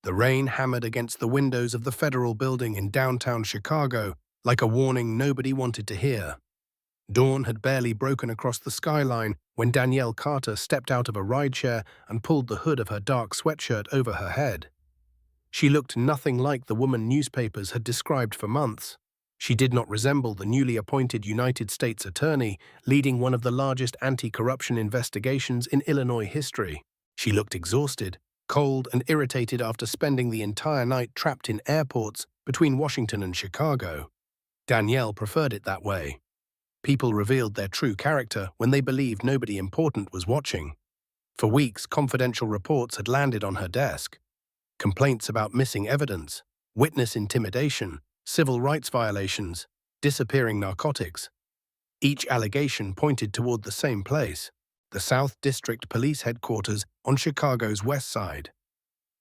The rain hammered against the windows of the federal building in downtown Chicago like a warning nobody wanted to hear. Dawn had barely broken across the skyline when Danielle Carter stepped out of a rideshare and pulled the hood of her dark sweatshirt over her head. She looked nothing like the woman newspapers had described for months. She did not resemble the newly appointed United States Attorney leading one of the largest anti-corruption investigations in Illinois history. She looked exhausted, cold and irritated after spending the entire night trapped in airports between Washington and Chicago. Danielle preferred it that way. People revealed their true character when they believed nobody important was watching. For weeks, confidential reports had landed on her desk. Complaints about missing evidence, witness intimidation, civil rights violations, disappearing narcotics. Each allegation pointed toward the same place, the South District Police Headquarters on Chicago's west side.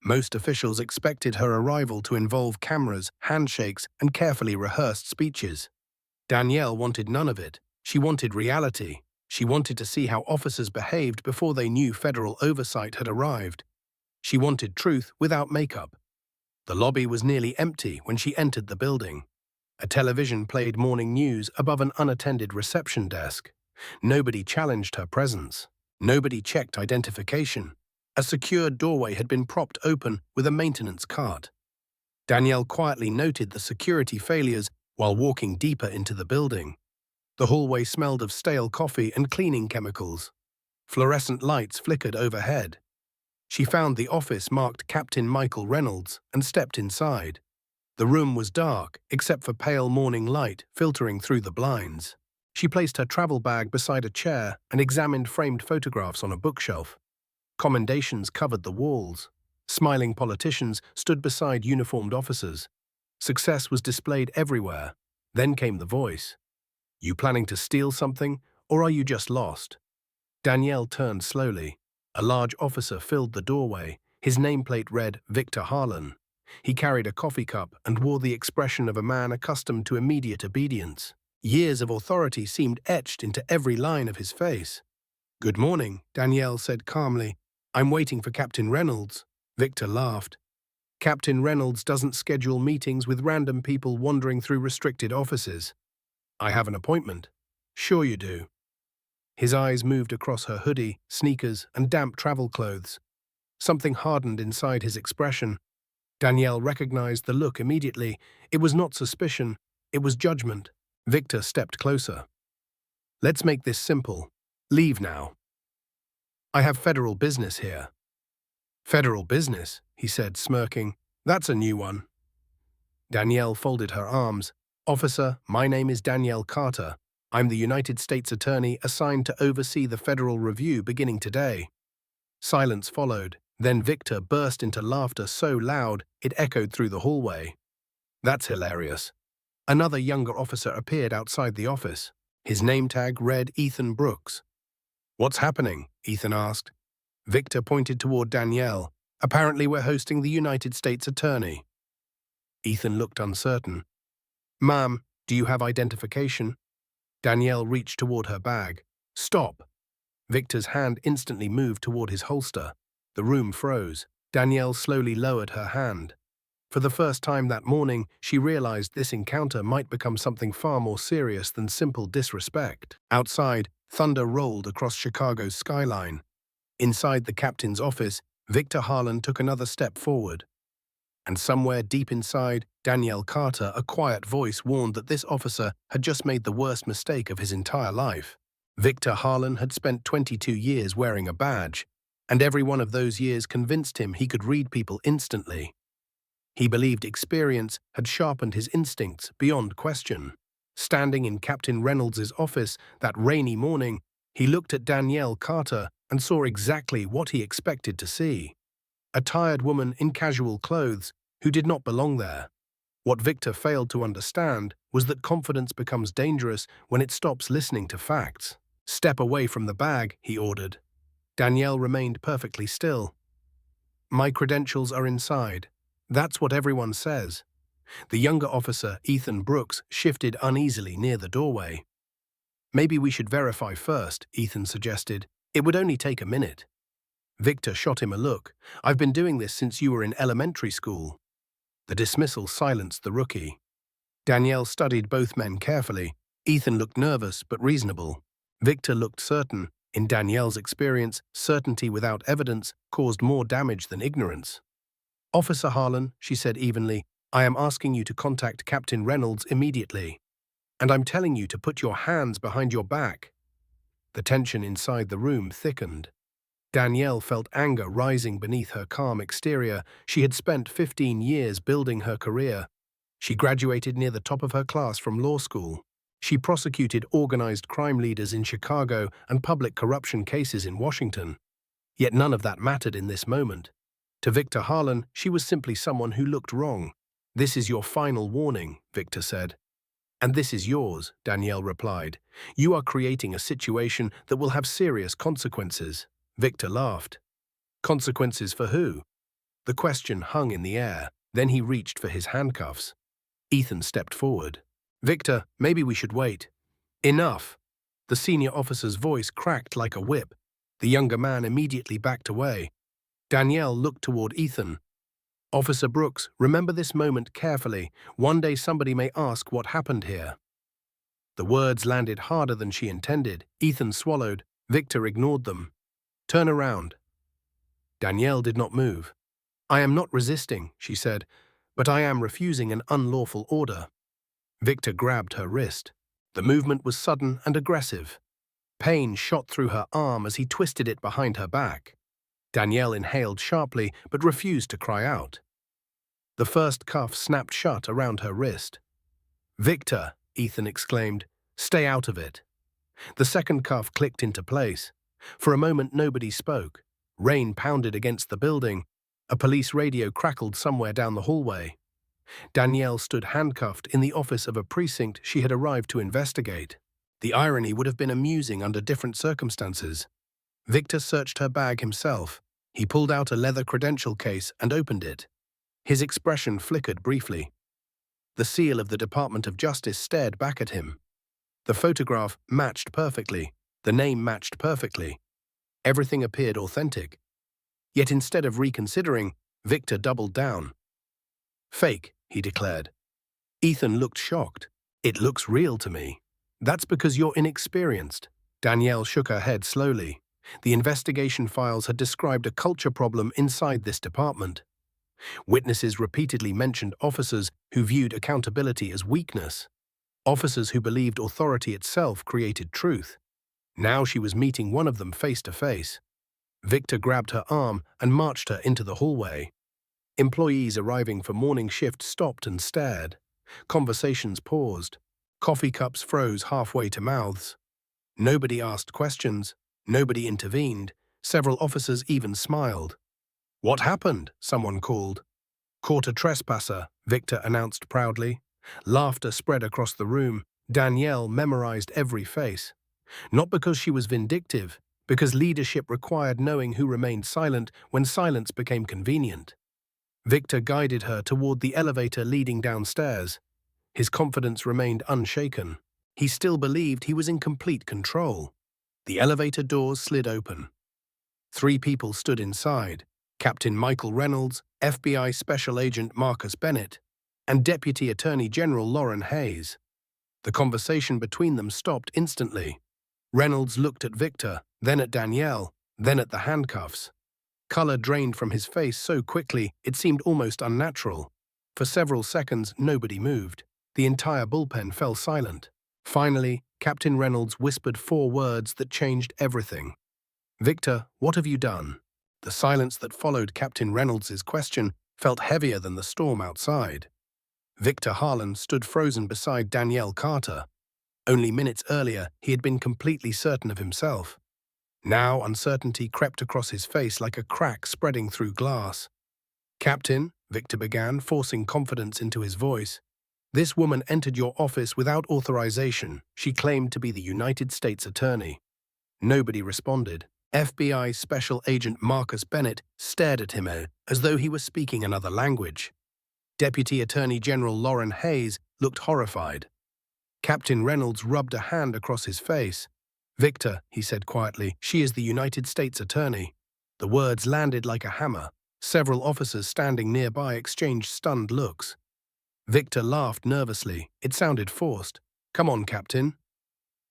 Most officials expected her arrival to involve cameras, handshakes, and carefully rehearsed speeches. Danielle wanted none of it. She wanted reality. She wanted to see how officers behaved before they knew federal oversight had arrived. She wanted truth without makeup. The lobby was nearly empty when she entered the building. A television played morning news above an unattended reception desk. Nobody challenged her presence. Nobody checked identification. A secured doorway had been propped open with a maintenance cart. Danielle quietly noted the security failures while walking deeper into the building. The hallway smelled of stale coffee and cleaning chemicals. Fluorescent lights flickered overhead. She found the office marked Captain Michael Reynolds and stepped inside. The room was dark, except for pale morning light filtering through the blinds. She placed her travel bag beside a chair and examined framed photographs on a bookshelf. Commendations covered the walls. Smiling politicians stood beside uniformed officers. Success was displayed everywhere. Then came the voice. You planning to steal something, or are you just lost? Danielle turned slowly. A large officer filled the doorway. His nameplate read Victor Harlan. He carried a coffee cup and wore the expression of a man accustomed to immediate obedience. Years of authority seemed etched into every line of his face. Good morning, Danielle said calmly. I'm waiting for Captain Reynolds. Victor laughed. Captain Reynolds doesn't schedule meetings with random people wandering through restricted offices. I have an appointment. Sure you do. His eyes moved across her hoodie, sneakers, and damp travel clothes. Something hardened inside his expression. Danielle recognized the look immediately. It was not suspicion, it was judgment. Victor stepped closer. Let's make this simple. Leave now. I have federal business here. Federal business, he said, smirking. That's a new one. Danielle folded her arms. Officer, my name is Danielle Carter. I'm the United States Attorney assigned to oversee the federal review beginning today. Silence followed. Then Victor burst into laughter so loud it echoed through the hallway. That's hilarious. Another younger officer appeared outside the office. His name tag read Ethan Brooks. What's happening? Ethan asked. Victor pointed toward Danielle. Apparently we're hosting the United States Attorney. Ethan looked uncertain. Ma'am, do you have identification? Danielle reached toward her bag. Stop. Victor's hand instantly moved toward his holster. The room froze. Danielle slowly lowered her hand. For the first time that morning, she realized this encounter might become something far more serious than simple disrespect. Outside, thunder rolled across Chicago's skyline. Inside the captain's office, Victor Harlan took another step forward. And somewhere deep inside, Danielle Carter, a quiet voice warned that this officer had just made the worst mistake of his entire life. Victor Harlan had spent 22 years wearing a badge, and every one of those years convinced him he could read people instantly. He believed experience had sharpened his instincts beyond question. Standing in Captain Reynolds' office that rainy morning, he looked at Danielle Carter and saw exactly what he expected to see. A tired woman in casual clothes who did not belong there. What Victor failed to understand was that confidence becomes dangerous when it stops listening to facts. Step away from the bag, he ordered. Danielle remained perfectly still. My credentials are inside. That's what everyone says. The younger officer, Ethan Brooks, shifted uneasily near the doorway. Maybe we should verify first, Ethan suggested. It would only take a minute. Victor shot him a look. "I've been doing this since you were in elementary school." The dismissal silenced the rookie. Danielle studied both men carefully. Ethan looked nervous but reasonable. Victor looked certain. In Danielle's experience, certainty without evidence caused more damage than ignorance. "Officer Harlan," she said evenly, "I am asking you to contact Captain Reynolds immediately. And I'm telling you to put your hands behind your back." The tension inside the room thickened. Danielle felt anger rising beneath her calm exterior. She had spent 15 years building her career. She graduated near the top of her class from law school. She prosecuted organized crime leaders in Chicago and public corruption cases in Washington. Yet none of that mattered in this moment. To Victor Harlan, she was simply someone who looked wrong. "This is your final warning," Victor said. "And this is yours," Danielle replied. "You are creating a situation that will have serious consequences." Victor laughed. "Consequences for who?" The question hung in the air. Then he reached for his handcuffs. Ethan stepped forward. "Victor, maybe we should wait." "Enough!" The senior officer's voice cracked like a whip. The younger man immediately backed away. Danielle looked toward Ethan. "Officer Brooks, remember this moment carefully. One day somebody may ask what happened here." The words landed harder than she intended. Ethan swallowed. Victor ignored them. "Turn around." Danielle did not move. "I am not resisting," she said, "but I am refusing an unlawful order." Victor grabbed her wrist. The movement was sudden and aggressive. Pain shot through her arm as he twisted it behind her back. Danielle inhaled sharply but refused to cry out. The first cuff snapped shut around her wrist. "Victor," Ethan exclaimed, "stay out of it." The second cuff clicked into place. For a moment nobody spoke. Rain pounded against the building. A police radio crackled somewhere down the hallway. Danielle stood handcuffed in the office of a precinct she had arrived to investigate. The irony would have been amusing under different circumstances. Victor searched her bag himself. He pulled out a leather credential case and opened it. His expression flickered briefly. The seal of the Department of Justice stared back at him. The photograph matched perfectly. The name matched perfectly. Everything appeared authentic. Yet instead of reconsidering, Victor doubled down. "Fake," he declared. Ethan looked shocked. "It looks real to me." "That's because you're inexperienced." Danielle shook her head slowly. The investigation files had described a culture problem inside this department. Witnesses repeatedly mentioned officers who viewed accountability as weakness. Officers who believed authority itself created truth. Now she was meeting one of them face to face. Victor grabbed her arm and marched her into the hallway. Employees arriving for morning shift stopped and stared. Conversations paused. Coffee cups froze halfway to mouths. Nobody asked questions. Nobody intervened. Several officers even smiled. "What happened?" someone called. "Caught a trespasser," Victor announced proudly. Laughter spread across the room. Danielle memorized every face. Not because she was vindictive, because leadership required knowing who remained silent when silence became convenient. Victor guided her toward the elevator leading downstairs. His confidence remained unshaken. He still believed he was in complete control. The elevator doors slid open. 3 people stood inside: Captain Michael Reynolds, FBI Special Agent Marcus Bennett, and Deputy Attorney General Lauren Hayes. The conversation between them stopped instantly. Reynolds looked at Victor, then at Danielle, then at the handcuffs. Color drained from his face so quickly it seemed almost unnatural. For several seconds, nobody moved. The entire bullpen fell silent. Finally, Captain Reynolds whispered 4 words that changed everything. "Victor, what have you done?" The silence that followed Captain Reynolds' question felt heavier than the storm outside. Victor Harlan stood frozen beside Danielle Carter. Only minutes earlier, he had been completely certain of himself. Now uncertainty crept across his face like a crack spreading through glass. "Captain," Victor began, forcing confidence into his voice, "this woman entered your office without authorization. She claimed to be the United States Attorney." Nobody responded. FBI Special Agent Marcus Bennett stared at him as though he was speaking another language. Deputy Attorney General Lauren Hayes looked horrified. Captain Reynolds rubbed a hand across his face. "Victor," he said quietly, "she is the United States Attorney." The words landed like a hammer. Several officers standing nearby exchanged stunned looks. Victor laughed nervously. It sounded forced. "Come on, Captain."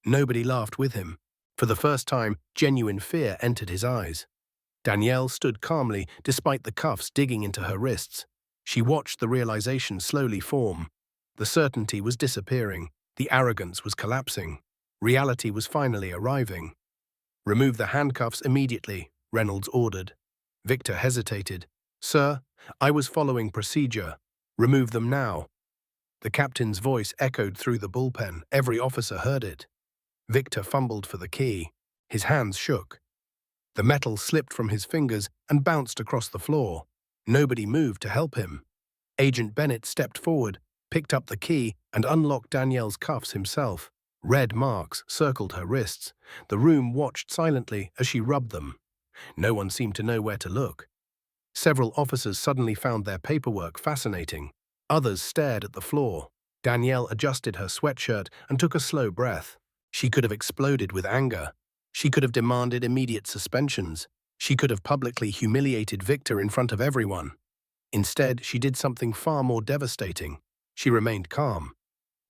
Nobody laughed with him. For the first time, genuine fear entered his eyes. Danielle stood calmly, despite the cuffs digging into her wrists. She watched the realization slowly form. The certainty was disappearing. The arrogance was collapsing. Reality was finally arriving. "Remove the handcuffs immediately," Reynolds ordered. Victor hesitated. "Sir, I was following procedure. Remove them now." The captain's voice echoed through the bullpen. Every officer heard it. Victor fumbled for the key. His hands shook. The metal slipped from his fingers and bounced across the floor. Nobody moved to help him. Agent Bennett stepped forward, picked up the key, and unlocked Danielle's cuffs himself. Red marks circled her wrists. The room watched silently as she rubbed them. No one seemed to know where to look. Several officers suddenly found their paperwork fascinating. Others stared at the floor. Danielle adjusted her sweatshirt and took a slow breath. She could have exploded with anger. She could have demanded immediate suspensions. She could have publicly humiliated Victor in front of everyone. Instead, she did something far more devastating. She remained calm.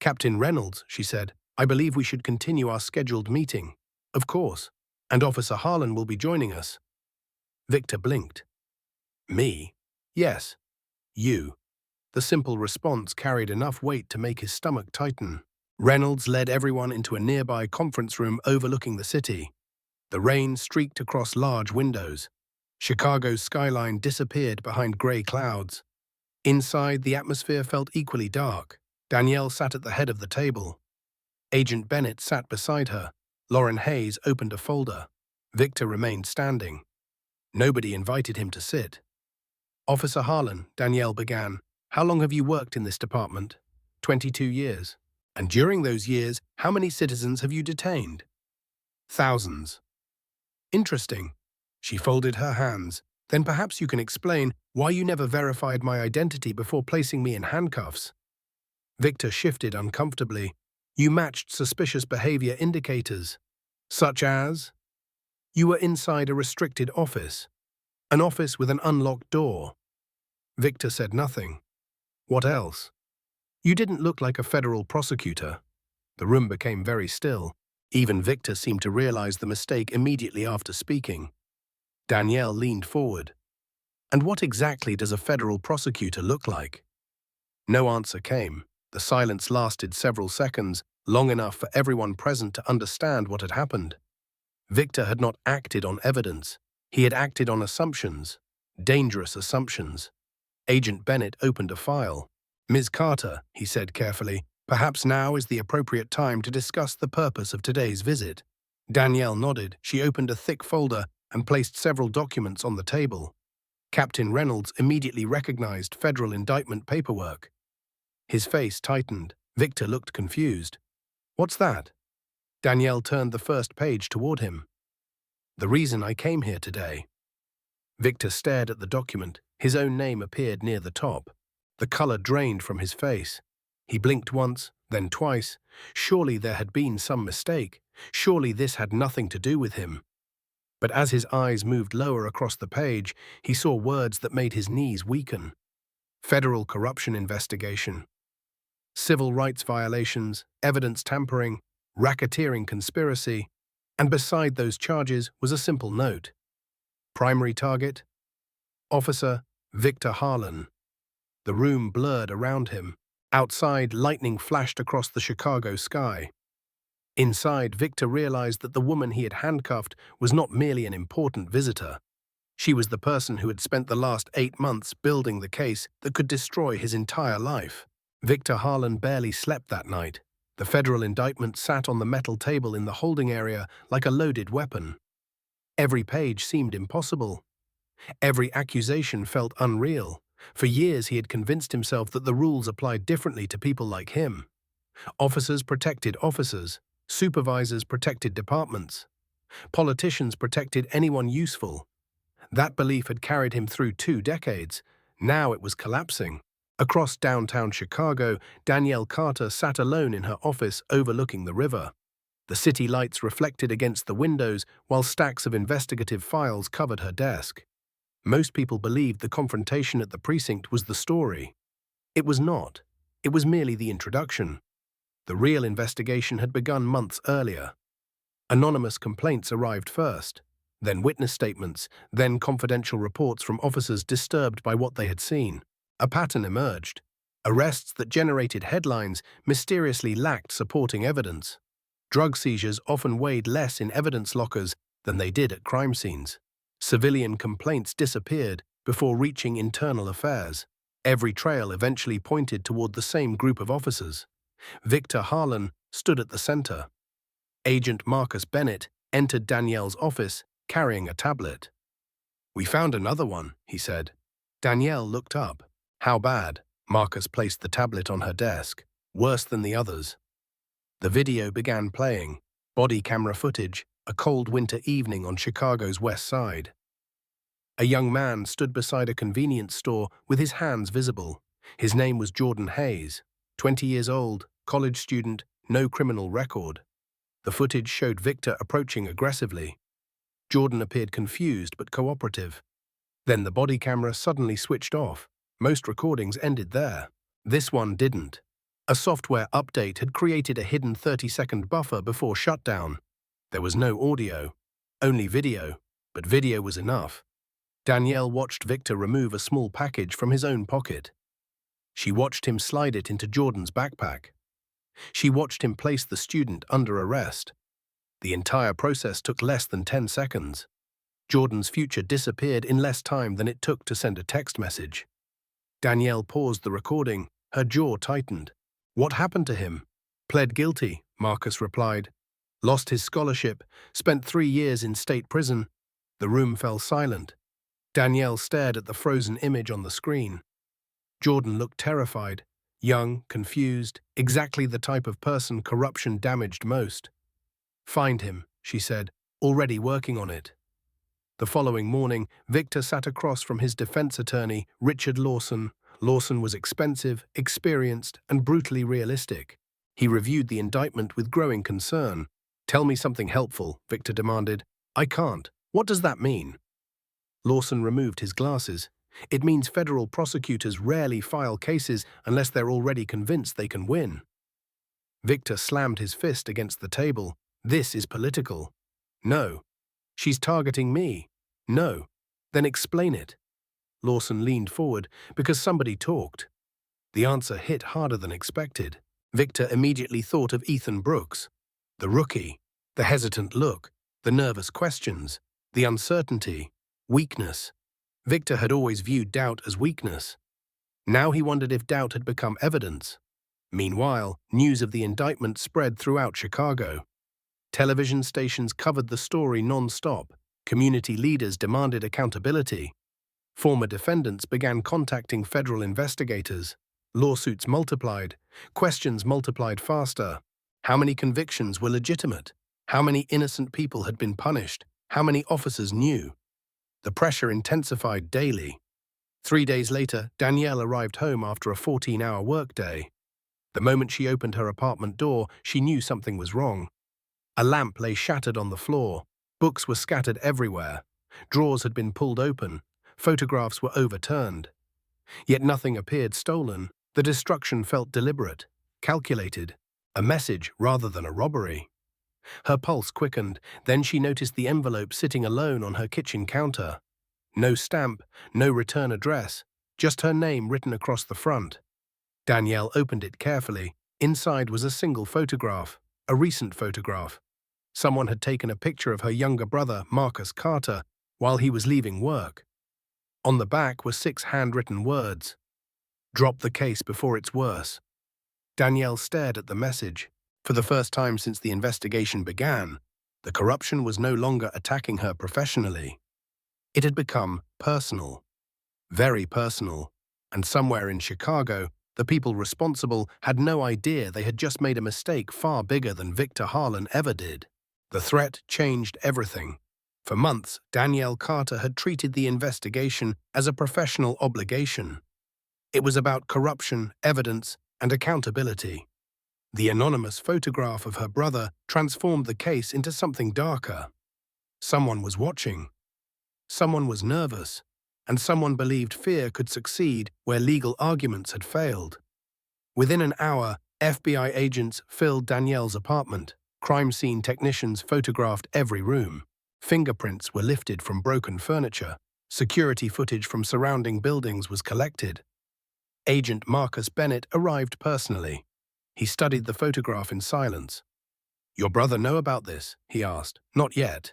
"Captain Reynolds," she said, "I believe we should continue our scheduled meeting." "Of course. And Officer Harlan will be joining us." Victor blinked. "Me?" "Yes. You." The simple response carried enough weight to make his stomach tighten. Reynolds led everyone into a nearby conference room overlooking the city. The rain streaked across large windows. Chicago's skyline disappeared behind gray clouds. Inside, the atmosphere felt equally dark. Danielle sat at the head of the table. Agent Bennett sat beside her. Lauren Hayes opened a folder. Victor remained standing. Nobody invited him to sit. "Officer Harlan," Danielle began, "how long have you worked in this department?" 22 years. "And during those years, how many citizens have you detained?" "Thousands." "Interesting." She folded her hands. "Then perhaps you can explain why you never verified my identity before placing me in handcuffs." Victor shifted uncomfortably. "You matched suspicious behavior indicators. Such as? You were inside a restricted office. An office with an unlocked door." Victor said nothing. "What else?" "You didn't look like a federal prosecutor." The room became very still. Even Victor seemed to realize the mistake immediately after speaking. Danielle leaned forward. "And what exactly does a federal prosecutor look like?" No answer came. The silence lasted several seconds, long enough for everyone present to understand what had happened. Victor had not acted on evidence. He had acted on assumptions. Dangerous assumptions. Agent Bennett opened a file. "Ms. Carter," he said carefully, "perhaps now is the appropriate time to discuss the purpose of today's visit." Danielle nodded. She opened a thick folder and placed several documents on the table. Captain Reynolds immediately recognized federal indictment paperwork. His face tightened. Victor looked confused. "What's that?" Danielle turned the first page toward him. "The reason I came here today." Victor stared at the document. His own name appeared near the top. The color drained from his face. He blinked once, then twice. Surely there had been some mistake. Surely this had nothing to do with him. But as his eyes moved lower across the page, he saw words that made his knees weaken. Federal corruption investigation. Civil rights violations, evidence tampering, racketeering conspiracy, and beside those charges was a simple note. Primary target? Officer Victor Harlan. The room blurred around him. Outside, lightning flashed across the Chicago sky. Inside, Victor realized that the woman he had handcuffed was not merely an important visitor. She was the person who had spent the last 8 months building the case that could destroy his entire life. Victor Harlan barely slept that night. The federal indictment sat on the metal table in the holding area like a loaded weapon. Every page seemed impossible. Every accusation felt unreal. For years he had convinced himself that the rules applied differently to people like him. Officers protected officers. Supervisors protected departments. Politicians protected anyone useful. That belief had carried him through 2 decades. Now it was collapsing. Across downtown Chicago, Danielle Carter sat alone in her office overlooking the river. The city lights reflected against the windows while stacks of investigative files covered her desk. Most people believed the confrontation at the precinct was the story. It was not. It was merely the introduction. The real investigation had begun months earlier. Anonymous complaints arrived first, then witness statements, then confidential reports from officers disturbed by what they had seen. A pattern emerged. Arrests that generated headlines mysteriously lacked supporting evidence. Drug seizures often weighed less in evidence lockers than they did at crime scenes. Civilian complaints disappeared before reaching internal affairs. Every trail eventually pointed toward the same group of officers. Victor Harlan stood at the center. Agent Marcus Bennett entered Danielle's office carrying a tablet. "We found another one," he said. Danielle looked up. "How bad?" Marcus placed the tablet on her desk. "Worse than the others." The video began playing. Body camera footage, a cold winter evening on Chicago's west side. A young man stood beside a convenience store with his hands visible. His name was Jordan Hayes, 20 years old, college student, no criminal record. The footage showed Victor approaching aggressively. Jordan appeared confused but cooperative. Then the body camera suddenly switched off. Most recordings ended there. This one didn't. A software update had created a hidden 30-second buffer before shutdown. There was no audio, only video, but video was enough. Danielle watched Victor remove a small package from his own pocket. She watched him slide it into Jordan's backpack. She watched him place the student under arrest. The entire process took less than 10 seconds. Jordan's future disappeared in less time than it took to send a text message. Danielle paused the recording, her jaw tightened. "What happened to him?" "Pled guilty," Marcus replied. "Lost his scholarship, spent 3 years in state prison." The room fell silent. Danielle stared at the frozen image on the screen. Jordan looked terrified, young, confused, exactly the type of person corruption damaged most. "Find him," she said, "already working on it." The following morning, Victor sat across from his defense attorney, Richard Lawson. Lawson was expensive, experienced, and brutally realistic. He reviewed the indictment with growing concern. "Tell me something helpful," Victor demanded. "I can't. What does that mean?" Lawson removed his glasses. "It means federal prosecutors rarely file cases unless they're already convinced they can win." Victor slammed his fist against the table. "This is political." "No." "She's targeting me." "No." "Then explain it." Lawson leaned forward because somebody talked. The answer hit harder than expected. Victor immediately thought of Ethan Brooks. The rookie, the hesitant look, the nervous questions, the uncertainty, weakness. Victor had always viewed doubt as weakness. Now he wondered if doubt had become evidence. Meanwhile, news of the indictment spread throughout Chicago. Television stations covered the story non-stop. Community leaders demanded accountability. Former defendants began contacting federal investigators. Lawsuits multiplied. Questions multiplied faster. How many convictions were legitimate? How many innocent people had been punished? How many officers knew? The pressure intensified daily. 3 days later, Danielle arrived home after a 14-hour workday. The moment she opened her apartment door, she knew something was wrong. A lamp lay shattered on the floor. Books were scattered everywhere. Drawers had been pulled open. Photographs were overturned. Yet nothing appeared stolen. The destruction felt deliberate, calculated, a message rather than a robbery. Her pulse quickened, then she noticed the envelope sitting alone on her kitchen counter. No stamp, no return address, just her name written across the front. Danielle opened it carefully. Inside was a single photograph, a recent photograph. Someone had taken a picture of her younger brother, Marcus Carter, while he was leaving work. On the back were 6 handwritten words. "Drop the case before it's worse." Danielle stared at the message. For the first time since the investigation began, the corruption was no longer attacking her professionally. It had become personal, very personal, and somewhere in Chicago, the people responsible had no idea they had just made a mistake far bigger than Victor Harlan ever did. The threat changed everything. For months, Danielle Carter had treated the investigation as a professional obligation. It was about corruption, evidence, and accountability. The anonymous photograph of her brother transformed the case into something darker. Someone was watching. Someone was nervous. And someone believed fear could succeed where legal arguments had failed. Within an hour, FBI agents filled Danielle's apartment. Crime scene technicians photographed every room. Fingerprints were lifted from broken furniture. Security footage from surrounding buildings was collected. Agent Marcus Bennett arrived personally. He studied the photograph in silence. "Your brother know about this?" he asked. "Not yet.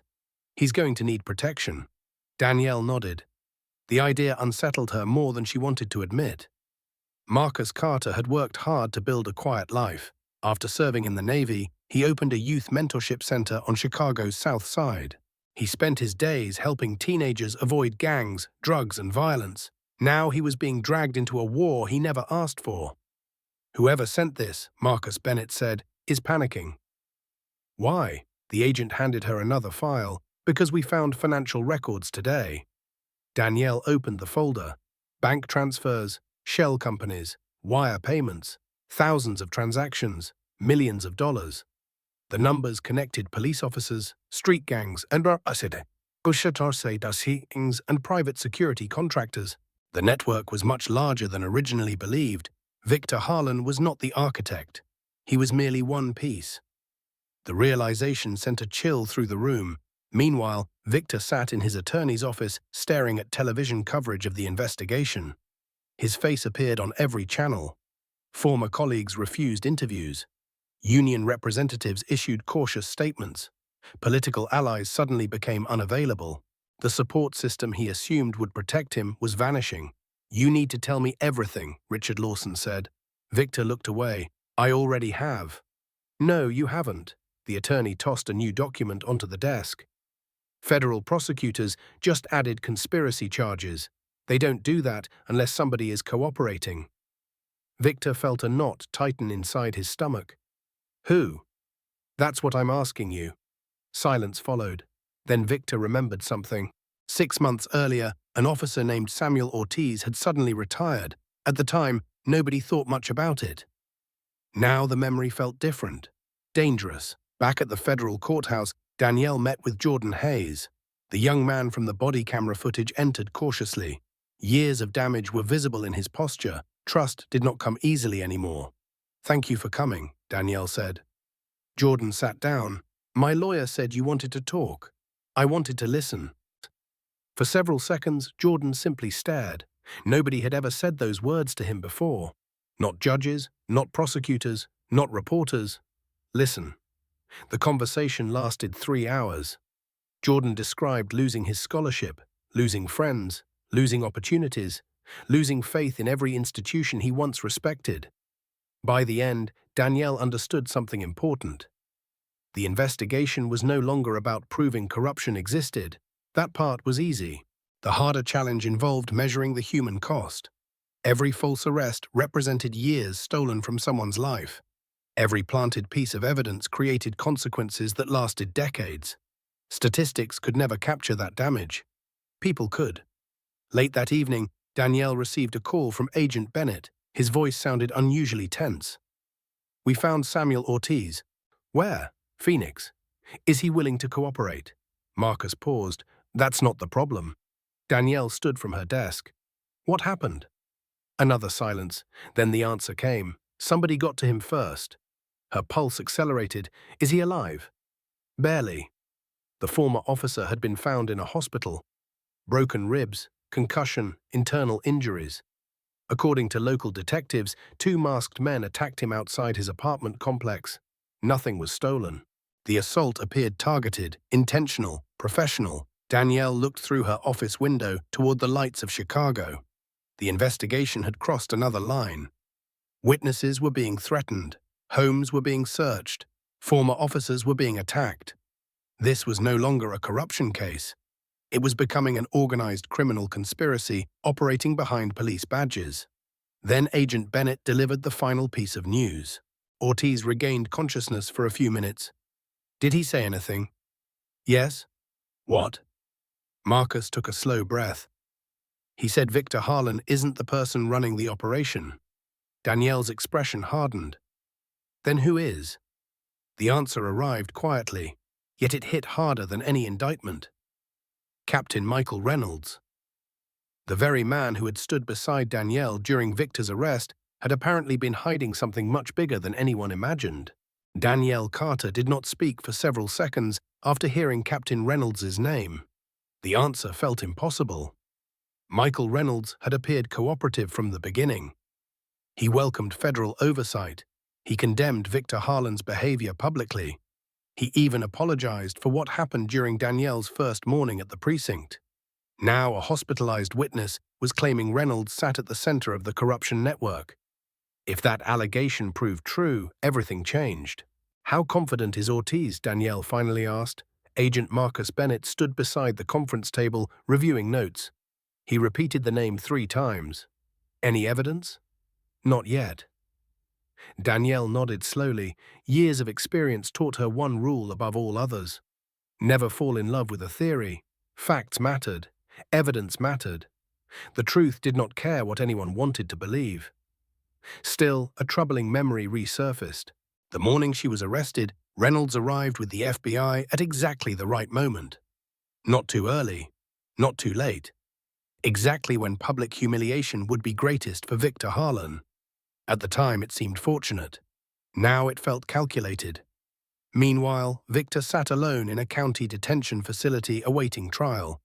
He's going to need protection." Danielle nodded. The idea unsettled her more than she wanted to admit. Marcus Carter had worked hard to build a quiet life. After serving in the Navy, he opened a youth mentorship center on Chicago's South Side. He spent his days helping teenagers avoid gangs, drugs, and violence. Now he was being dragged into a war he never asked for. "Whoever sent this," Marcus Bennett said, "is panicking." "Why?" The agent handed her another file. "Because we found financial records today." Danielle opened the folder. Bank transfers, shell companies, wire payments, thousands of transactions, millions of dollars. The numbers connected police officers, street gangs, and private security contractors. The network was much larger than originally believed. Victor Harlan was not the architect. He was merely one piece. The realization sent a chill through the room. Meanwhile, Victor sat in his attorney's office staring at television coverage of the investigation. His face appeared on every channel. Former colleagues refused interviews. Union representatives issued cautious statements. Political allies suddenly became unavailable. The support system he assumed would protect him was vanishing. "You need to tell me everything," Richard Lawson said. Victor looked away. "I already have." "No, you haven't." The attorney tossed a new document onto the desk. "Federal prosecutors just added conspiracy charges. They don't do that unless somebody is cooperating." Victor felt a knot tighten inside his stomach. "Who?" "That's what I'm asking you." Silence followed. Then Victor remembered something. 6 months earlier, an officer named Samuel Ortiz had suddenly retired. At the time, nobody thought much about it. Now the memory felt different. Dangerous. Back at the federal courthouse, Danielle met with Jordan Hayes. The young man from the body camera footage entered cautiously. Years of damage were visible in his posture. Trust did not come easily anymore. "Thank you for coming," Danielle said. Jordan sat down. "My lawyer said you wanted to talk. I wanted to listen." For several seconds, Jordan simply stared. Nobody had ever said those words to him before. Not judges, not prosecutors, not reporters. "Listen." The conversation lasted 3 hours. Jordan described losing his scholarship, losing friends, losing opportunities, losing faith in every institution he once respected. By the end, Danielle understood something important. The investigation was no longer about proving corruption existed. That part was easy. The harder challenge involved measuring the human cost. Every false arrest represented years stolen from someone's life. Every planted piece of evidence created consequences that lasted decades. Statistics could never capture that damage. People could. Late that evening, Danielle received a call from Agent Bennett. His voice sounded unusually tense. "We found Samuel Ortiz." "Where?" "Phoenix." "Is he willing to cooperate?" Marcus paused. "That's not the problem." Danielle stood from her desk. "What happened?" Another silence. Then the answer came. "Somebody got to him first." Her pulse accelerated. "Is he alive?" "Barely." The former officer had been found in a hospital. Broken ribs, concussion, internal injuries. According to local detectives, 2 masked men attacked him outside his apartment complex. Nothing was stolen. The assault appeared targeted, intentional, professional. Danielle looked through her office window toward the lights of Chicago. The investigation had crossed another line. Witnesses were being threatened. Homes were being searched. Former officers were being attacked. This was no longer a corruption case. It was becoming an organized criminal conspiracy operating behind police badges. Then Agent Bennett delivered the final piece of news. Ortiz regained consciousness for a few minutes. "Did he say anything?" "Yes." "What?" Marcus took a slow breath. "He said Victor Harlan isn't the person running the operation." Danielle's expression hardened. Then who is? The answer arrived quietly, yet it hit harder than any indictment. Captain Michael Reynolds. The very man who had stood beside Danielle during Victor's arrest had apparently been hiding something much bigger than anyone imagined. Danielle Carter did not speak for several seconds after hearing Captain Reynolds's name. The answer felt impossible. Michael Reynolds had appeared cooperative from the beginning. He welcomed federal oversight. He condemned Victor Harlan's behavior publicly. He even apologized for what happened during Danielle's first morning at the precinct. Now a hospitalized witness was claiming Reynolds sat at the center of the corruption network. If that allegation proved true, everything changed. How confident is Ortiz? Danielle finally asked. Agent Marcus Bennett stood beside the conference table, reviewing notes. He repeated the name 3 times. Any evidence? Not yet. Danielle nodded slowly. Years of experience taught her one rule above all others. Never fall in love with a theory. Facts mattered. Evidence mattered. The truth did not care what anyone wanted to believe. Still, a troubling memory resurfaced. The morning she was arrested, Reynolds arrived with the FBI at exactly the right moment. Not too early, not too late. Exactly when public humiliation would be greatest for Victor Harlan. At the time, it seemed fortunate. Now it felt calculated. Meanwhile, Victor sat alone in a county detention facility awaiting trial.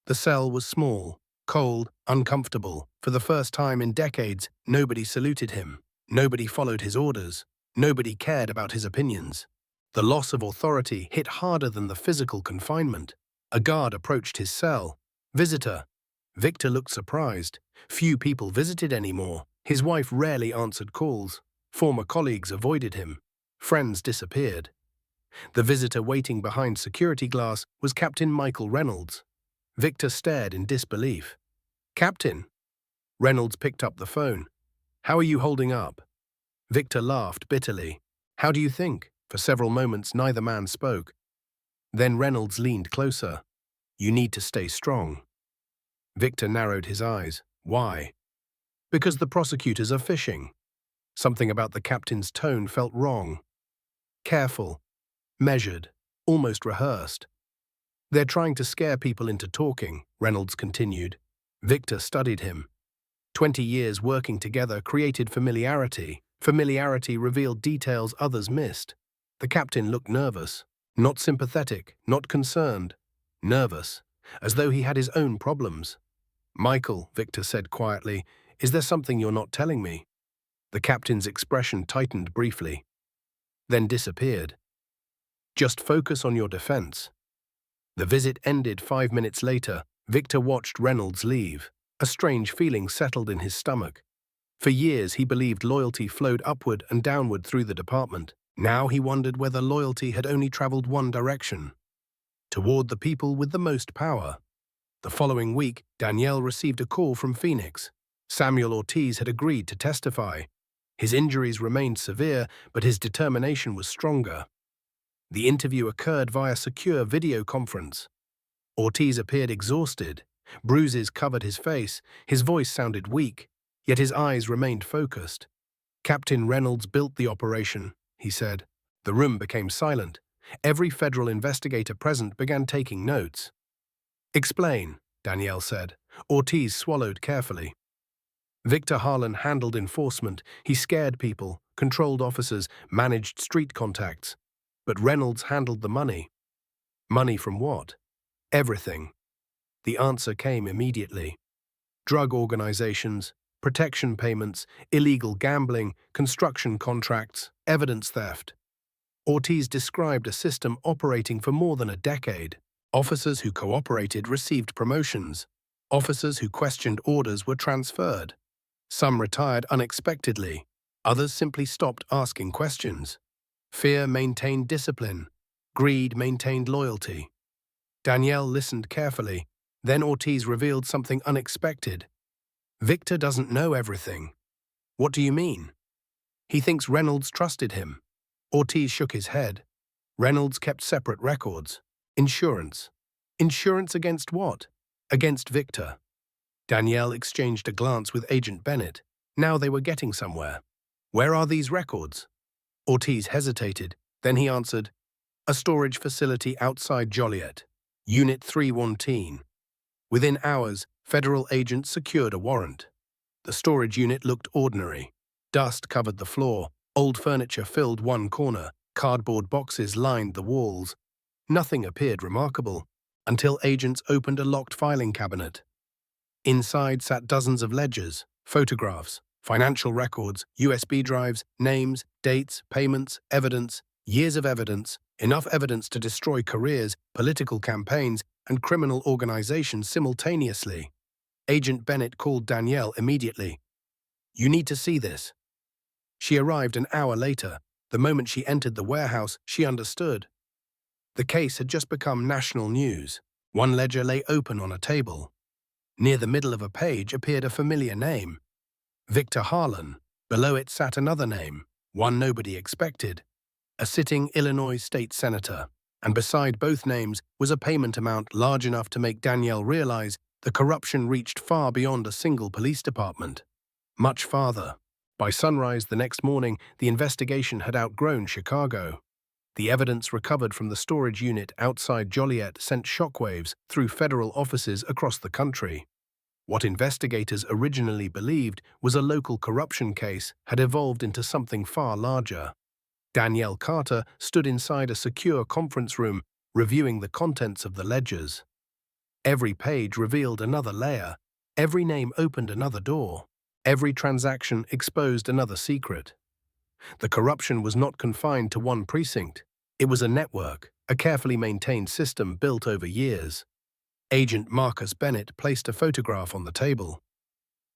The cell was small, cold, uncomfortable. For the first time in decades, nobody saluted him. Nobody followed his orders. Nobody cared about his opinions. The loss of authority hit harder than the physical confinement. A guard approached his cell. Visitor. Victor looked surprised. Few people visited anymore. His wife rarely answered calls. Former colleagues avoided him. Friends disappeared. The visitor waiting behind security glass was Captain Michael Reynolds. Victor stared in disbelief. Captain? Reynolds picked up the phone. How are you holding up? Victor laughed bitterly. How do you think? For several moments, neither man spoke. Then Reynolds leaned closer. You need to stay strong. Victor narrowed his eyes. Why? Because the prosecutors are fishing. Something about the captain's tone felt wrong. Careful, measured, almost rehearsed. They're trying to scare people into talking, Reynolds continued. Victor studied him. 20 years working together created familiarity. Familiarity revealed details others missed. The captain looked nervous. Not sympathetic, not concerned. Nervous, as though he had his own problems. Michael, Victor said quietly, is there something you're not telling me? The captain's expression tightened briefly, then disappeared. Just focus on your defense. The visit ended 5 minutes later. Victor watched Reynolds leave. A strange feeling settled in his stomach. For years he believed loyalty flowed upward and downward through the department. Now he wondered whether loyalty had only traveled one direction, toward the people with the most power. The following week, Danielle received a call from Phoenix. Samuel Ortiz had agreed to testify. His injuries remained severe, but his determination was stronger. The interview occurred via secure video conference. Ortiz appeared exhausted. Bruises covered his face. His voice sounded weak, yet his eyes remained focused. Captain Reynolds built the operation, he said. The room became silent. Every federal investigator present began taking notes. Explain, Danielle said. Ortiz swallowed carefully. Victor Harlan handled enforcement. He scared people, controlled officers, managed street contacts. But Reynolds handled the money. Money from what? Everything. The answer came immediately. Drug organizations, protection payments, illegal gambling, construction contracts, evidence theft. Ortiz described a system operating for more than a decade. Officers who cooperated received promotions. Officers who questioned orders were transferred. Some retired unexpectedly. Others simply stopped asking questions. Fear maintained discipline. Greed maintained loyalty. Danielle listened carefully. Then Ortiz revealed something unexpected. Victor doesn't know everything. What do you mean? He thinks Reynolds trusted him. Ortiz shook his head. Reynolds kept separate records. Insurance. Insurance against what? Against Victor. Danielle exchanged a glance with Agent Bennett. Now they were getting somewhere. Where are these records? Ortiz hesitated, then he answered, "A storage facility outside Joliet, Unit 314. Within hours, federal agents secured a warrant. The storage unit looked ordinary. Dust covered the floor, old furniture filled one corner, cardboard boxes lined the walls. Nothing appeared remarkable, until agents opened a locked filing cabinet. Inside sat dozens of ledgers, photographs, financial records, USB drives, names, dates, payments, evidence, years of evidence, enough evidence to destroy careers, political campaigns, and criminal organizations simultaneously. Agent Bennett called Danielle immediately. "You need to see this." She arrived an hour later. The moment she entered the warehouse, she understood. The case had just become national news. One ledger lay open on a table. Near the middle of a page appeared a familiar name, Victor Harlan. Below it sat another name, one nobody expected, a sitting Illinois state senator. And beside both names was a payment amount large enough to make Danielle realize the corruption reached far beyond a single police department. Much farther. By sunrise the next morning, the investigation had outgrown Chicago. The evidence recovered from the storage unit outside Joliet sent shockwaves through federal offices across the country. What investigators originally believed was a local corruption case had evolved into something far larger. Danielle Carter stood inside a secure conference room, reviewing the contents of the ledgers. Every page revealed another layer. Every name opened another door. Every transaction exposed another secret. The corruption was not confined to one precinct. It was a network, a carefully maintained system built over years. Agent Marcus Bennett placed a photograph on the table.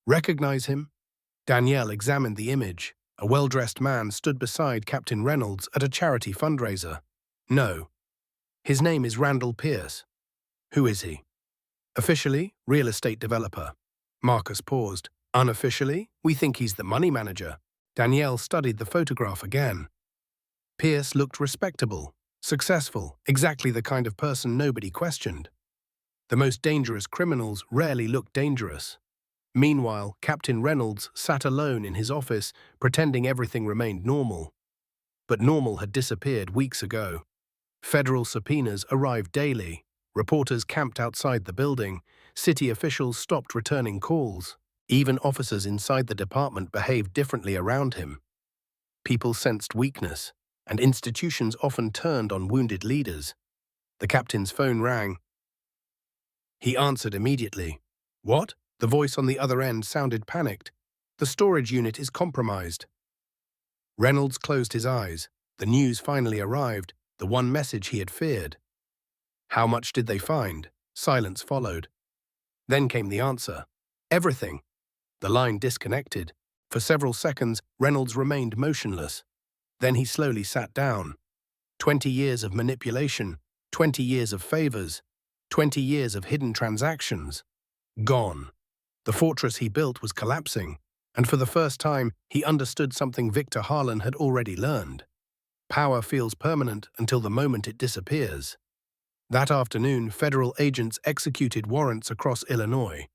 "Recognize him?" Danielle examined the image. A well-dressed man stood beside Captain Reynolds at a charity fundraiser. "No. His name is Randall Pierce." "Who is he?" "Officially, real estate developer." Marcus paused. "Unofficially, we think he's the money manager." Danielle studied the photograph again. Pierce looked respectable, successful, exactly the kind of person nobody questioned. The most dangerous criminals rarely look dangerous. Meanwhile, Captain Reynolds sat alone in his office, pretending everything remained normal. But normal had disappeared weeks ago. Federal subpoenas arrived daily. Reporters camped outside the building. City officials stopped returning calls. Even officers inside the department behaved differently around him. People sensed weakness, and institutions often turned on wounded leaders. The captain's phone rang. He answered immediately. "What?" The voice on the other end sounded panicked. "The storage unit is compromised." Reynolds closed his eyes. The news finally arrived, the one message he had feared. "How much did they find?" Silence followed. Then came the answer. "Everything." The line disconnected. For several seconds, Reynolds remained motionless. Then he slowly sat down. 20 years of manipulation, 20 years of favors, 20 years of hidden transactions. Gone. The fortress he built was collapsing, and for the first time, he understood something Victor Harlan had already learned. Power feels permanent until the moment it disappears. That afternoon, federal agents executed warrants across Illinois.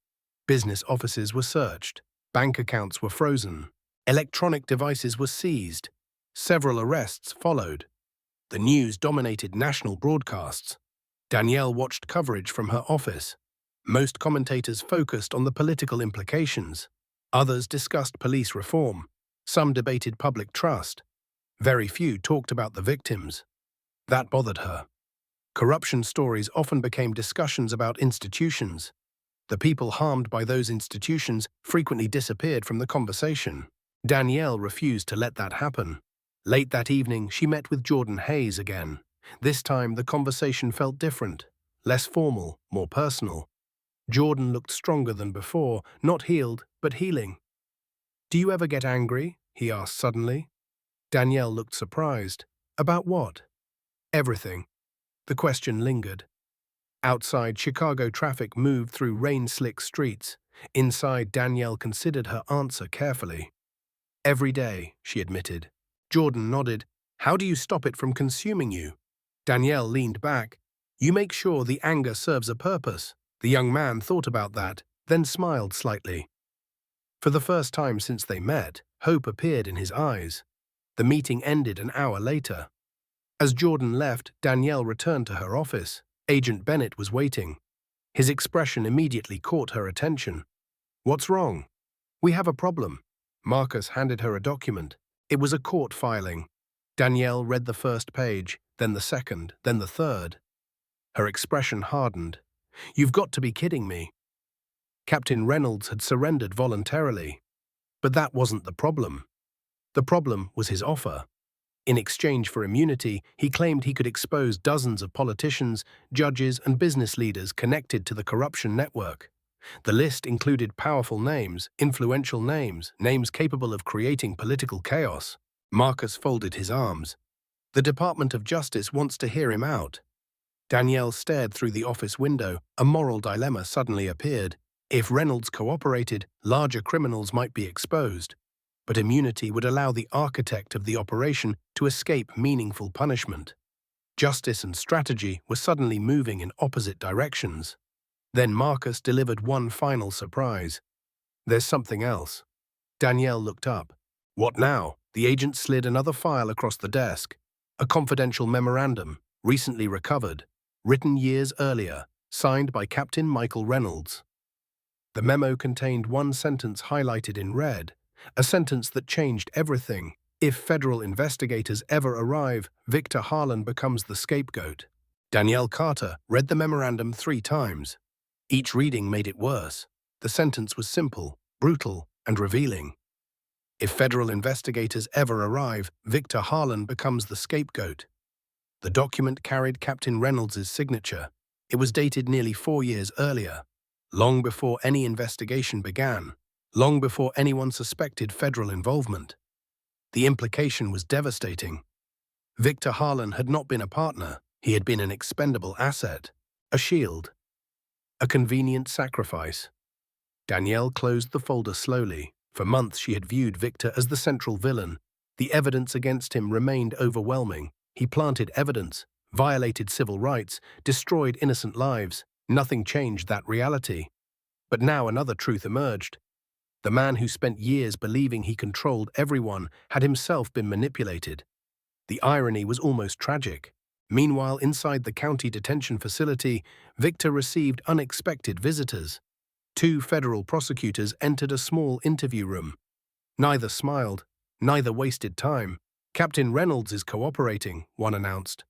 Business offices were searched. Bank accounts were frozen. Electronic devices were seized. Several arrests followed. The news dominated national broadcasts. Danielle watched coverage from her office. Most commentators focused on the political implications. Others discussed police reform. Some debated public trust. Very few talked about the victims. That bothered her. Corruption stories often became discussions about institutions. The people harmed by those institutions frequently disappeared from the conversation. Danielle refused to let that happen. Late that evening, she met with Jordan Hayes again. This time, the conversation felt different, less formal, more personal. Jordan looked stronger than before, not healed, but healing. "Do you ever get angry?" he asked suddenly. Danielle looked surprised. "About what?" "Everything." The question lingered. Outside, Chicago traffic moved through rain-slick streets. Inside, Danielle considered her answer carefully. "Every day," she admitted. Jordan nodded. "How do you stop it from consuming you?" Danielle leaned back. "You make sure the anger serves a purpose." The young man thought about that, then smiled slightly. For the first time since they met, hope appeared in his eyes. The meeting ended an hour later. As Jordan left, Danielle returned to her office. Agent Bennett was waiting. His expression immediately caught her attention. "What's wrong?" "We have a problem." Marcus handed her a document. It was a court filing. Danielle read the first page, then the second, then the third. Her expression hardened. "You've got to be kidding me." Captain Reynolds had surrendered voluntarily. But that wasn't the problem. The problem was his offer. In exchange for immunity, he claimed he could expose dozens of politicians, judges, and business leaders connected to the corruption network. The list included powerful names, influential names, names capable of creating political chaos. Marcus folded his arms. "The Department of Justice wants to hear him out." Danielle stared through the office window. A moral dilemma suddenly appeared. If Reynolds cooperated, larger criminals might be exposed. But immunity would allow the architect of the operation to escape meaningful punishment. Justice and strategy were suddenly moving in opposite directions. Then Marcus delivered one final surprise. "There's something else." Danielle looked up. "What now?" The agent slid another file across the desk. A confidential memorandum, recently recovered, written years earlier, signed by Captain Michael Reynolds. The memo contained one sentence highlighted in red, a sentence that changed everything. "If federal investigators ever arrive, Victor Harlan becomes the scapegoat." Danielle Carter read the memorandum 3 times. Each reading made it worse. The sentence was simple, brutal, and revealing. "If federal investigators ever arrive, Victor Harlan becomes the scapegoat." The document carried Captain Reynolds' signature. It was dated nearly 4 years earlier, long before any investigation began, long before anyone suspected federal involvement. The implication was devastating. Victor Harlan had not been a partner. He had been an expendable asset, a shield, a convenient sacrifice. Danielle closed the folder slowly. For months she had viewed Victor as the central villain. The evidence against him remained overwhelming. He planted evidence, violated civil rights, destroyed innocent lives. Nothing changed that reality. But now another truth emerged. The man who spent years believing he controlled everyone had himself been manipulated. The irony was almost tragic. Meanwhile, inside the county detention facility, Victor received unexpected visitors. 2 federal prosecutors entered a small interview room. Neither smiled, neither wasted time. "Captain Reynolds is cooperating," one announced.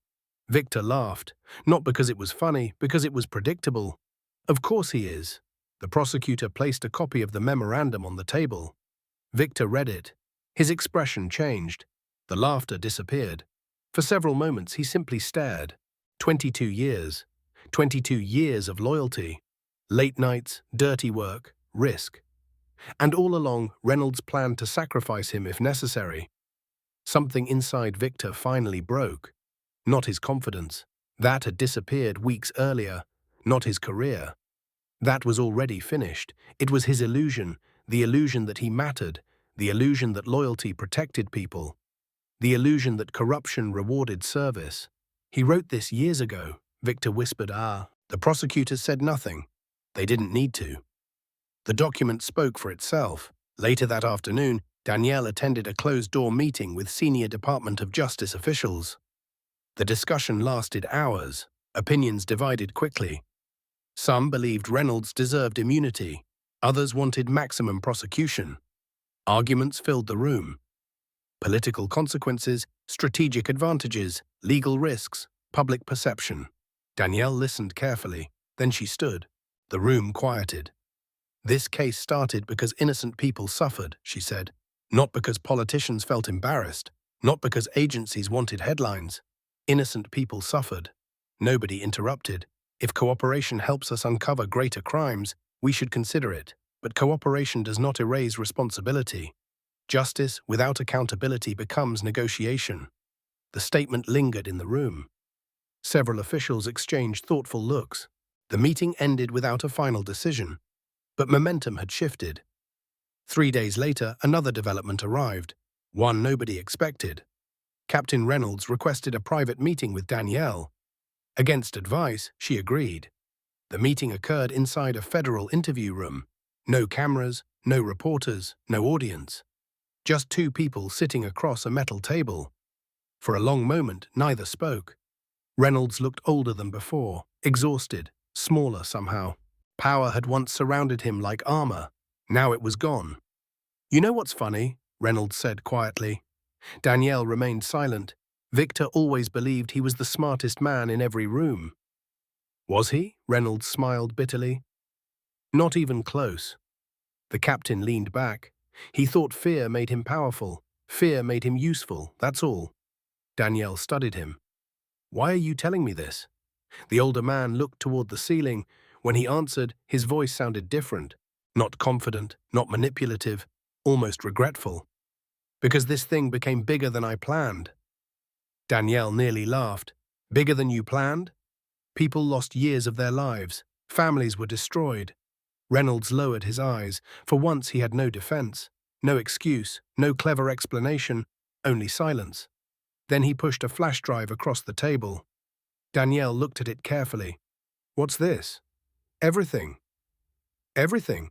Victor laughed, not because it was funny, because it was predictable. "Of course he is." The prosecutor placed a copy of the memorandum on the table. Victor read it. His expression changed. The laughter disappeared. For several moments he simply stared. 22 years. 22 years of loyalty. Late nights, dirty work, risk. And all along, Reynolds planned to sacrifice him if necessary. Something inside Victor finally broke. Not his confidence. That had disappeared weeks earlier. Not his career. That was already finished. It was his illusion, the illusion that he mattered, the illusion that loyalty protected people, the illusion that corruption rewarded service. "He wrote this years ago," Victor whispered. The prosecutors said nothing. They didn't need to. The document spoke for itself. Later that afternoon, Danielle attended a closed-door meeting with senior Department of Justice officials. The discussion lasted hours. Opinions divided quickly. Some believed Reynolds deserved immunity. Others wanted maximum prosecution. Arguments filled the room. Political consequences, strategic advantages, legal risks, public perception. Danielle listened carefully. Then she stood. The room quieted. "This case started because innocent people suffered," she said. "Not because politicians felt embarrassed. Not because agencies wanted headlines. Innocent people suffered." Nobody interrupted. "If cooperation helps us uncover greater crimes, we should consider it. But cooperation does not erase responsibility. Justice without accountability becomes negotiation." The statement lingered in the room. Several officials exchanged thoughtful looks. The meeting ended without a final decision. But momentum had shifted. 3 days later, another development arrived, one nobody expected. Captain Reynolds requested a private meeting with Danielle. Against advice, she agreed. The meeting occurred inside a federal interview room. No cameras, no reporters, no audience. Just two people sitting across a metal table. For a long moment, neither spoke. Reynolds looked older than before, exhausted, smaller somehow. Power had once surrounded him like armor. Now it was gone. "You know what's funny?" Reynolds said quietly. Danielle remained silent. Victor always believed he was the smartest man in every room. Was he? Reynolds smiled bitterly. Not even close. The captain leaned back. He thought fear made him powerful. Fear made him useful, that's all. Danielle studied him. "Why are you telling me this?" The older man looked toward the ceiling. When he answered, his voice sounded different. Not confident, not manipulative, almost regretful. "Because this thing became bigger than I planned." Danielle nearly laughed. "Bigger than you planned?" People lost years of their lives. Families were destroyed. Reynolds lowered his eyes. For once he had no defense, no excuse, no clever explanation, only silence. Then he pushed a flash drive across the table. Danielle looked at it carefully. "What's this?" "Everything. Everything.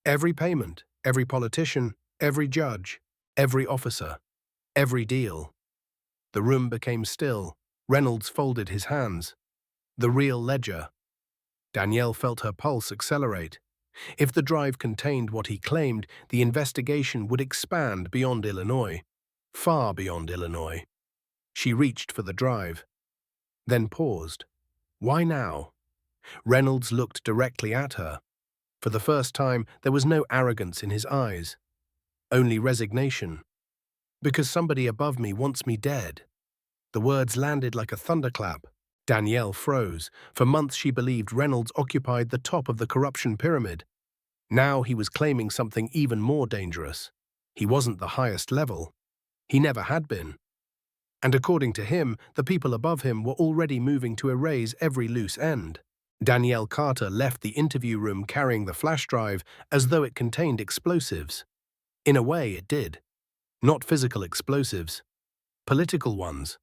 Every payment, every politician, every judge, every officer, every deal." The room became still. Reynolds folded his hands. The real ledger. Danielle felt her pulse accelerate. If the drive contained what he claimed, the investigation would expand beyond Illinois. Far beyond Illinois. She reached for the drive, then paused. Why now? Reynolds looked directly at her. For the first time, there was no arrogance in his eyes. Only resignation. "Because somebody above me wants me dead." The words landed like a thunderclap. Danielle froze. For months she believed Reynolds occupied the top of the corruption pyramid. Now he was claiming something even more dangerous. He wasn't the highest level. He never had been. And according to him, the people above him were already moving to erase every loose end. Danielle Carter left the interview room carrying the flash drive as though it contained explosives. In a way, it did. Not physical explosives. Political ones.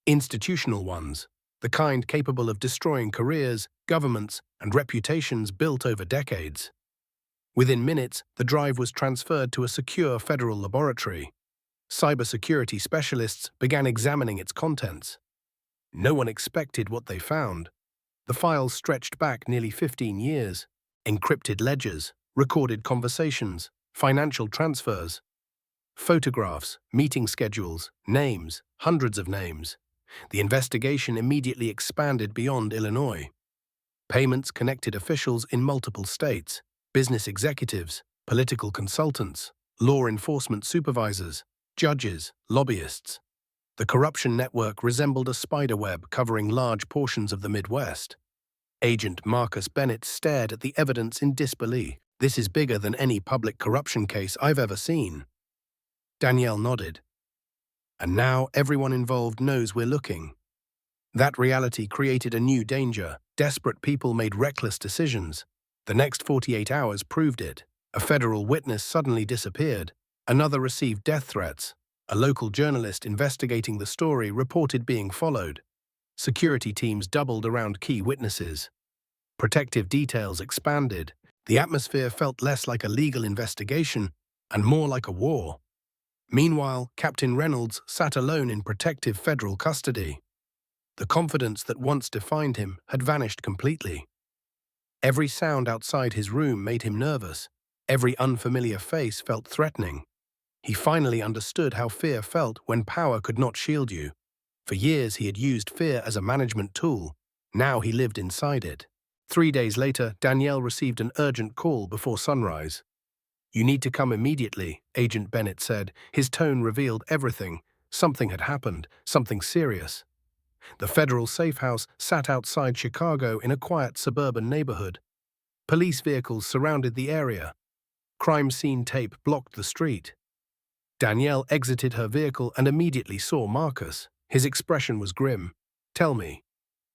Institutional ones. The kind capable of destroying careers, governments, and reputations built over decades. Within minutes, the drive was transferred to a secure federal laboratory. Cybersecurity specialists began examining its contents. No one expected what they found. The files stretched back nearly 15 years. Encrypted ledgers, recorded conversations, financial transfers, photographs, meeting schedules, names, hundreds of names. The investigation immediately expanded beyond Illinois. Payments connected officials in multiple states, business executives, political consultants, law enforcement supervisors, judges, lobbyists. The corruption network resembled a spider web covering large portions of the Midwest. Agent Marcus Bennett stared at the evidence in disbelief. "This is bigger than any public corruption case I've ever seen." Danielle nodded. "And now everyone involved knows we're looking." That reality created a new danger. Desperate people made reckless decisions. The next 48 hours proved it. A federal witness suddenly disappeared. Another received death threats. A local journalist investigating the story reported being followed. Security teams doubled around key witnesses. Protective details expanded. The atmosphere felt less like a legal investigation and more like a war. Meanwhile, Captain Reynolds sat alone in protective federal custody. The confidence that once defined him had vanished completely. Every sound outside his room made him nervous. Every unfamiliar face felt threatening. He finally understood how fear felt when power could not shield you. For years he had used fear as a management tool. Now he lived inside it. 3 days later, Danielle received an urgent call before sunrise. "You need to come immediately," Agent Bennett said. His tone revealed everything. Something had happened, something serious. The federal safe house sat outside Chicago in a quiet suburban neighborhood. Police vehicles surrounded the area. Crime scene tape blocked the street. Danielle exited her vehicle and immediately saw Marcus. His expression was grim. "Tell me."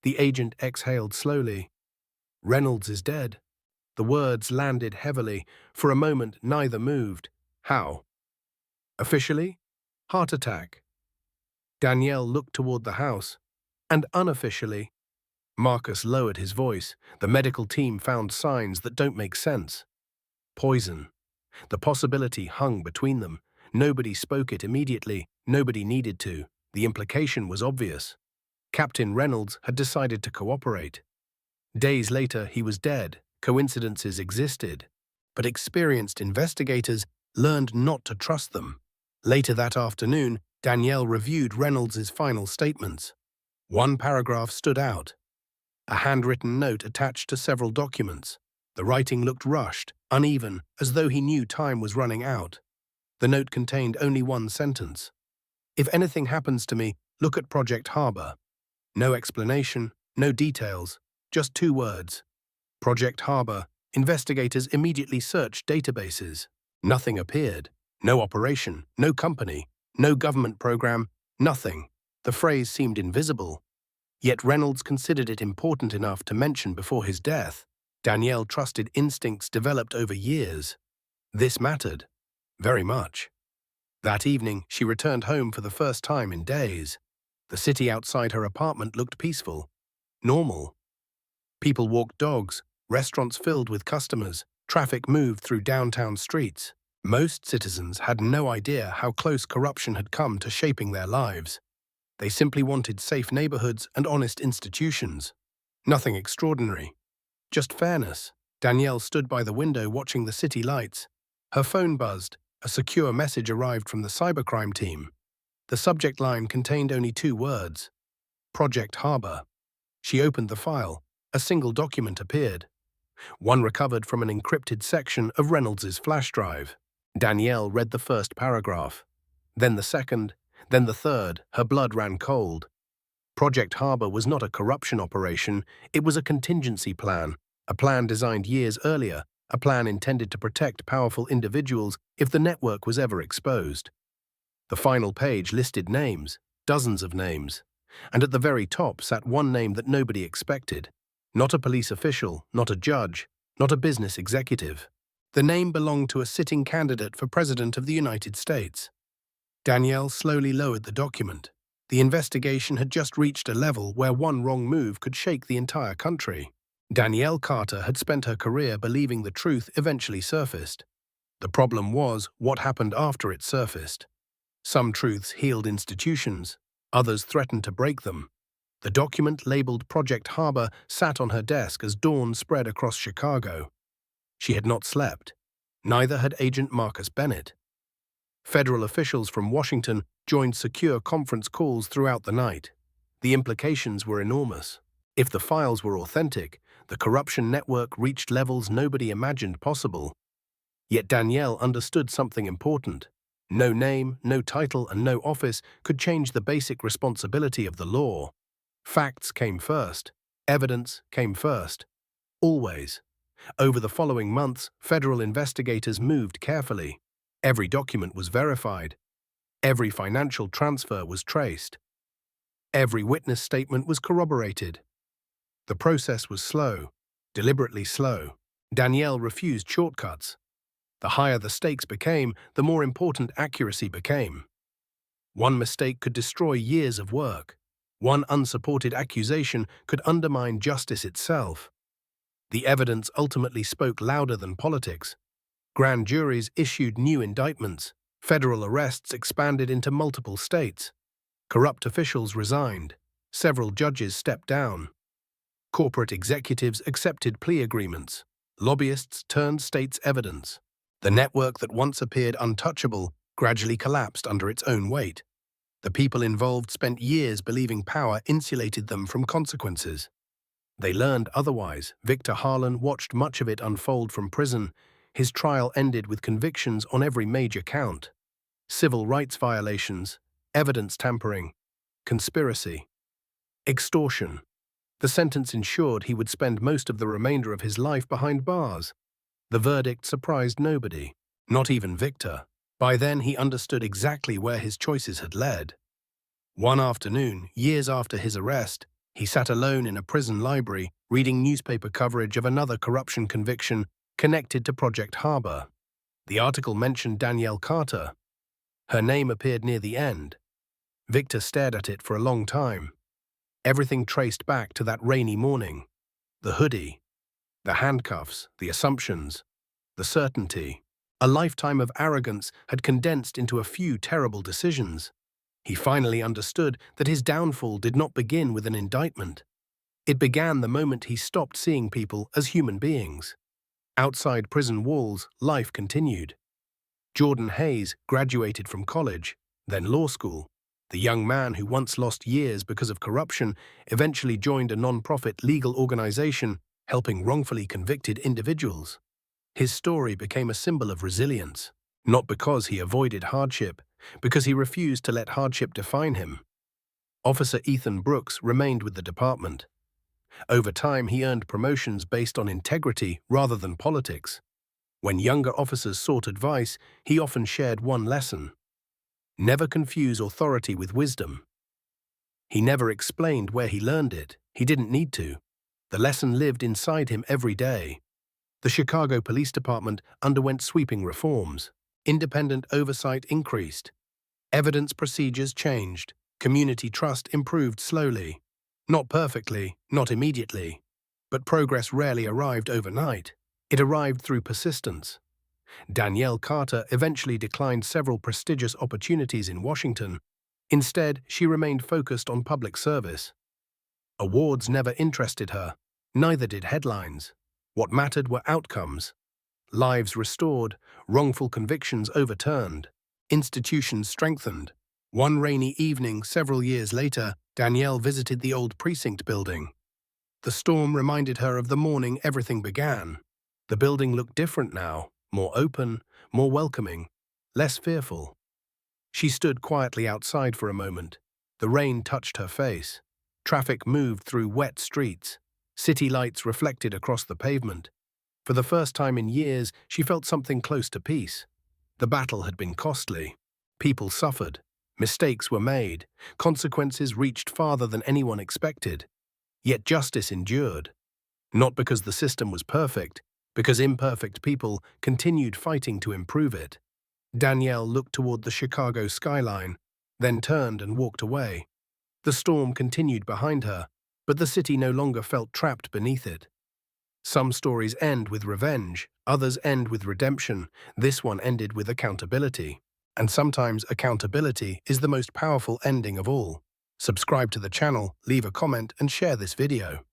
The agent exhaled slowly. "Reynolds is dead." The words landed heavily. For a moment, neither moved. "How?" "Officially? Heart attack." Danielle looked toward the house. "And unofficially?" Marcus lowered his voice. "The medical team found signs that don't make sense." Poison. The possibility hung between them. Nobody spoke it immediately. Nobody needed to. The implication was obvious. Captain Reynolds had decided to cooperate. Days later, he was dead. Coincidences existed. But experienced investigators learned not to trust them. Later that afternoon, Danielle reviewed Reynolds's final statements. One paragraph stood out. A handwritten note attached to several documents. The writing looked rushed, uneven, as though he knew time was running out. The note contained only one sentence. "If anything happens to me, look at Project Harbor." No explanation, no details, just 2 words. Project Harbor. Investigators immediately searched databases. Nothing appeared. No operation, no company, no government program, nothing. The phrase seemed invisible. Yet Reynolds considered it important enough to mention before his death. Danielle trusted instincts developed over years. This mattered. Very much. That evening, she returned home for the first time in days. The city outside her apartment looked peaceful. Normal. People walked dogs, restaurants filled with customers, traffic moved through downtown streets. Most citizens had no idea how close corruption had come to shaping their lives. They simply wanted safe neighborhoods and honest institutions. Nothing extraordinary. Just fairness. Danielle stood by the window watching the city lights. Her phone buzzed. A secure message arrived from the cybercrime team. The subject line contained only 2 words. Project Harbor. She opened the file. A single document appeared. One recovered from an encrypted section of Reynolds's flash drive. Danielle read the first paragraph. Then the second, then the third. Her blood ran cold. Project Harbor was not a corruption operation, it was a contingency plan, a plan designed years earlier, a plan intended to protect powerful individuals if the network was ever exposed. The final page listed names, dozens of names, and at the very top sat one name that nobody expected. Not a police official, not a judge, not a business executive. The name belonged to a sitting candidate for President of the United States. Danielle slowly lowered the document. The investigation had just reached a level where one wrong move could shake the entire country. Danielle Carter had spent her career believing the truth eventually surfaced. The problem was what happened after it surfaced. Some truths healed institutions, others threatened to break them. The document labeled Project Harbor sat on her desk as dawn spread across Chicago. She had not slept. Neither had Agent Marcus Bennett. Federal officials from Washington joined secure conference calls throughout the night. The implications were enormous. If the files were authentic, the corruption network reached levels nobody imagined possible. Yet Danielle understood something important. No name, no title, and no office could change the basic responsibility of the law. Facts came first. Evidence came first. Always. Over the following months, federal investigators moved carefully. Every document was verified. Every financial transfer was traced. Every witness statement was corroborated. The process was slow, deliberately slow. Danielle refused shortcuts. The higher the stakes became, the more important accuracy became. One mistake could destroy years of work. One unsupported accusation could undermine justice itself. The evidence ultimately spoke louder than politics. Grand juries issued new indictments. Federal arrests expanded into multiple states. Corrupt officials resigned. Several judges stepped down. Corporate executives accepted plea agreements. Lobbyists turned state's evidence. The network that once appeared untouchable gradually collapsed under its own weight. The people involved spent years believing power insulated them from consequences. They learned otherwise. Victor Harlan watched much of it unfold from prison. His trial ended with convictions on every major count. Civil rights violations, evidence tampering, conspiracy, extortion. The sentence ensured he would spend most of the remainder of his life behind bars. The verdict surprised nobody, not even Victor. By then he understood exactly where his choices had led. One afternoon, years after his arrest, he sat alone in a prison library reading newspaper coverage of another corruption conviction connected to Project Harbor. The article mentioned Danielle Carter. Her name appeared near the end. Victor stared at it for a long time. Everything traced back to that rainy morning. The hoodie, the handcuffs, the assumptions, the certainty. A lifetime of arrogance had condensed into a few terrible decisions. He finally understood that his downfall did not begin with an indictment. It began the moment he stopped seeing people as human beings. Outside prison walls, life continued. Jordan Hayes graduated from college, then law school. The young man who once lost years because of corruption eventually joined a non-profit legal organization helping wrongfully convicted individuals. His story became a symbol of resilience, not because he avoided hardship, because he refused to let hardship define him. Officer Ethan Brooks remained with the department. Over time, he earned promotions based on integrity rather than politics. When younger officers sought advice, he often shared one lesson: never confuse authority with wisdom. He never explained where he learned it. He didn't need to. The lesson lived inside him every day. The Chicago Police Department underwent sweeping reforms. Independent oversight increased. Evidence procedures changed. Community trust improved slowly. Not perfectly, not immediately. But progress rarely arrived overnight. It arrived through persistence. Danielle Carter eventually declined several prestigious opportunities in Washington. Instead, she remained focused on public service. Awards never interested her. Neither did headlines. What mattered were outcomes. Lives restored, wrongful convictions overturned, institutions strengthened. One rainy evening, several years later, Danielle visited the old precinct building. The storm reminded her of the morning everything began. The building looked different now, more open, more welcoming, less fearful. She stood quietly outside for a moment. The rain touched her face. Traffic moved through wet streets. City lights reflected across the pavement. For the first time in years, she felt something close to peace. The battle had been costly. People suffered. Mistakes were made. Consequences reached farther than anyone expected. Yet justice endured. Not because the system was perfect, because imperfect people continued fighting to improve it. Danielle looked toward the Chicago skyline, then turned and walked away. The storm continued behind her, but the city no longer felt trapped beneath it. Some stories end with revenge, others end with redemption. This one ended with accountability. And sometimes accountability is the most powerful ending of all. Subscribe to the channel, leave a comment, and share this video.